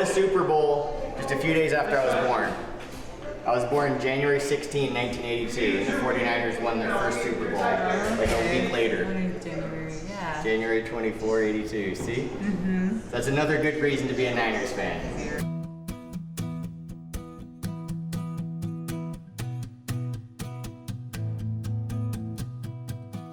the Super Bowl just a few days after I was born. I was born January 16, 1982, and the 49ers won their first Super Bowl like a week later. January, yeah. January 24, 82, see? Mm-hmm. That's another good reason to be a Niners fan.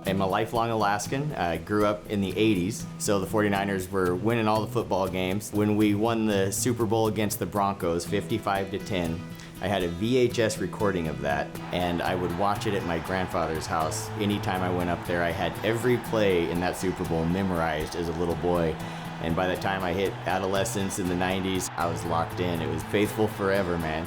I'm a lifelong Alaskan. I grew up in the 80s, so the 49ers were winning all the football games. When we won the Super Bowl against the Broncos, 55-10, I had a VHS recording of that, and I would watch it at my grandfather's house. Anytime I went up there, I had every play in that Super Bowl memorized as a little boy. And by the time I hit adolescence in the 90s, I was locked in. It was faithful forever, man.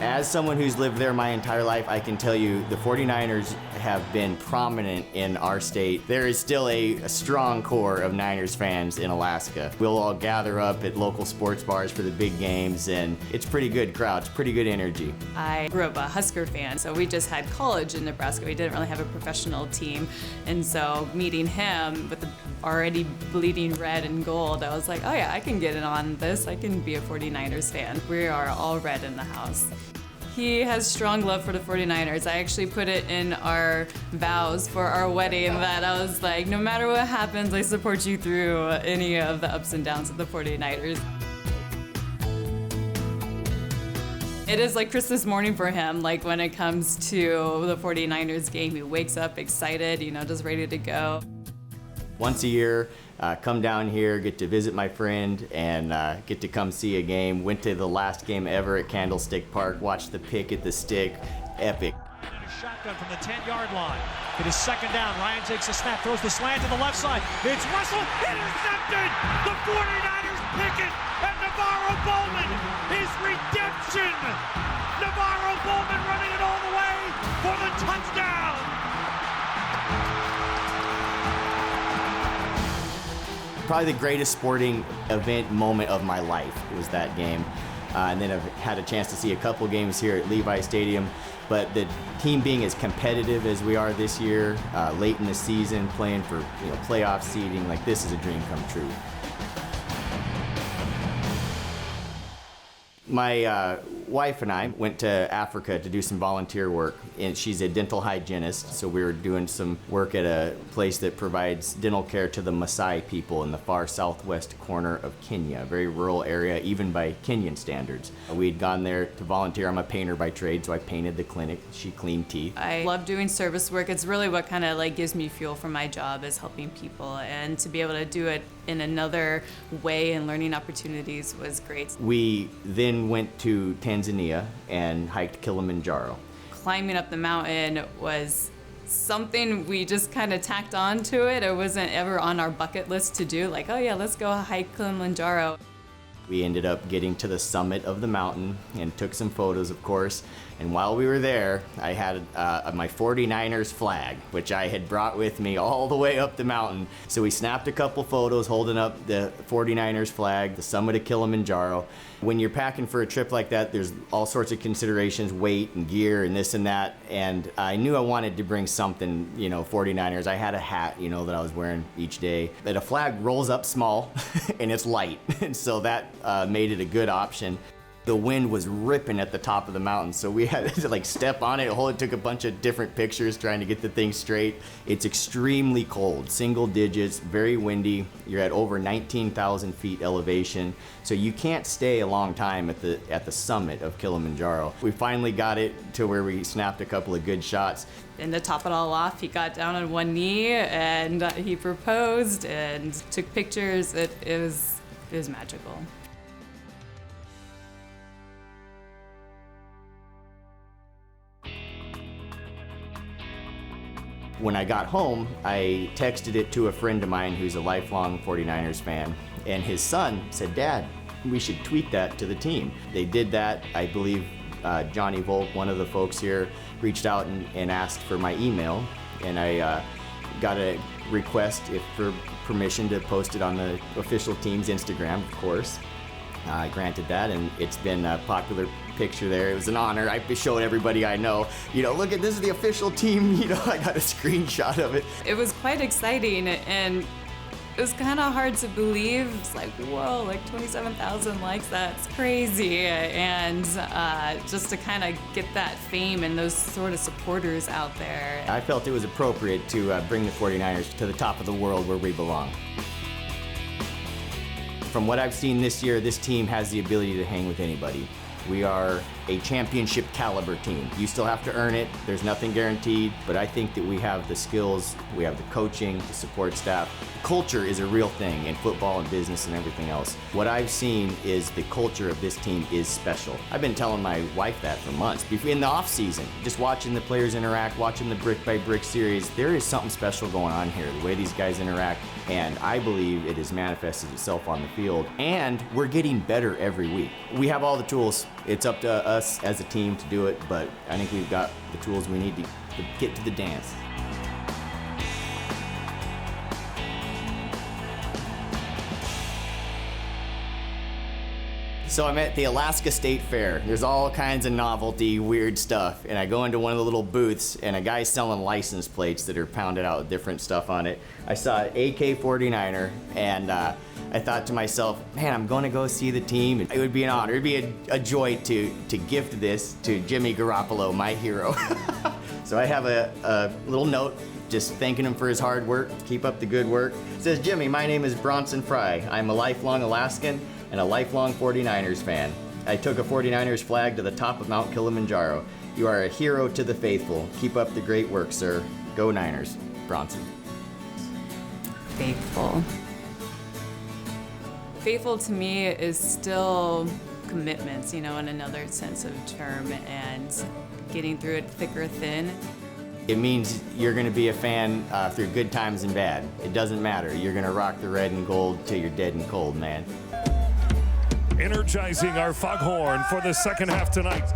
As someone who's lived there my entire life, I can tell you the 49ers have been prominent in our state. There is still a strong core of Niners fans in Alaska. We'll all gather up at local sports bars for the big games, and it's pretty good crowd, it's pretty good energy. I grew up a Husker fan, so we just had college in Nebraska. We didn't really have a professional team, and so meeting him with the already bleeding red and gold, I was like, oh yeah, I can get in on this. I can be a 49ers fan. We are all red in the house. He has strong love for the 49ers. I actually put it in our vows for our wedding that I was like, no matter what happens, I support you through any of the ups and downs of the 49ers. It is like Christmas morning for him, like when it comes to the 49ers game. He wakes up excited, you know, just ready to go. Once a year, come down here, get to visit my friend, and get to come see a game. Went to the last game ever at Candlestick Park, watched the pick at the stick, epic. A shotgun from the 10-yard line. It is second down. Ryan takes a snap, throws the slant to the left side. It's Russell, intercepted! The 49ers pick it, and Navarro Bowman, his redemption! Navarro Bowman running it all the way for the touchdown! Probably the greatest sporting event moment of my life was that game. And then I've had a chance to see a couple games here at Levi Stadium. But the team being as competitive as we are this year, late in the season, playing for playoff seeding, like this is a dream come true. My wife and I went to Africa to do some volunteer work, and she's a dental hygienist, so we were doing some work at a place that provides dental care to the Maasai people in the far southwest corner of Kenya, a very rural area, even by Kenyan standards. We'd gone there to volunteer. I'm a painter by trade, so I painted the clinic. She cleaned teeth. I love doing service work. It's really what kind of like gives me fuel for my job, is helping people, and to be able to do it in another way and learning opportunities was great. We then went to Tanzania and hiked Kilimanjaro. Climbing up the mountain was something we just kind of tacked on to it. It wasn't ever on our bucket list to do, like, oh yeah, let's go hike Kilimanjaro. We ended up getting to the summit of the mountain and took some photos, of course. And while we were there, I had my 49ers flag, which I had brought with me all the way up the mountain. So we snapped a couple photos holding up the 49ers flag, the summit of Kilimanjaro. When you're packing for a trip like that, there's all sorts of considerations, weight and gear and this and that. And I knew I wanted to bring something, 49ers. I had a hat, that I was wearing each day. But a flag rolls up small and it's light. And so that made it a good option. The wind was ripping at the top of the mountain, so we had to step on it, hold it, took a bunch of different pictures trying to get the thing straight. It's extremely cold, single digits, very windy. You're at over 19,000 feet elevation, so you can't stay a long time at the summit of Kilimanjaro. We finally got it to where we snapped a couple of good shots. And to top it all off, he got down on one knee and he proposed and took pictures. It was magical. When I got home, I texted it to a friend of mine who's a lifelong 49ers fan, and his son said, "Dad, we should tweet that to the team." They did that. I believe Johnny Volk, one of the folks here, reached out and asked for my email, and I got a request for permission to post it on the official team's Instagram, of course. I granted that, and it's been a popular picture there. It was an honor. I showed everybody I know, look at this is the official team, I got a screenshot of it. It was quite exciting, and It was kind of hard to believe. It's like, whoa, like 27,000 likes, that's crazy. And just to kind of get that fame and those sort of supporters out there. I felt it was appropriate to bring the 49ers to the top of the world where we belong. From what I've seen this year, this team has the ability to hang with anybody. We are a championship caliber team. You still have to earn it. There's nothing guaranteed, but I think that we have the skills, we have the coaching, the support staff. Culture is a real thing in football and business and everything else. What I've seen is the culture of this team is special. I've been telling my wife that for months. In the off season, just watching the players interact, watching the brick by brick series, there is something special going on here, the way these guys interact, and I believe it has manifested itself on the field, and we're getting better every week. We have all the tools. It's up to us as a team to do it, but I think we've got the tools we need to get to the dance. So I'm at the Alaska State Fair. There's all kinds of novelty, weird stuff. And I go into one of the little booths and a guy's selling license plates that are pounded out with different stuff on it. I saw an AK-49er and I thought to myself, man, I'm gonna go see the team. It would be an honor, it'd be a joy to gift this to Jimmy Garoppolo, my hero. So I have a little note just thanking him for his hard work. Keep up the good work. It says, Jimmy, my name is Bronson Frye. I'm a lifelong Alaskan and a lifelong 49ers fan. I took a 49ers flag to the top of Mount Kilimanjaro. You are a hero to the faithful. Keep up the great work, sir. Go Niners. Bronson. Faithful. Faithful to me is still commitments, in another sense of term, and getting through it thick or thin. It means you're going to be a fan through good times and bad. It doesn't matter. You're going to rock the red and gold till you're dead and cold, man. Energizing our foghorn for the second half tonight.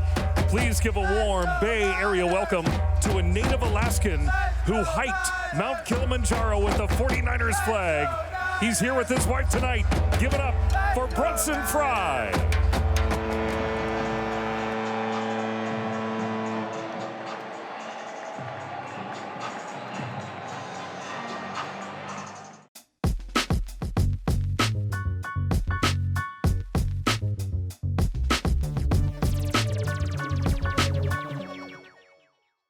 Please give a warm Bay Area welcome to a native Alaskan who hiked Mount Kilimanjaro with the 49ers flag. He's here with his wife tonight. Give it up for Bronson Frye.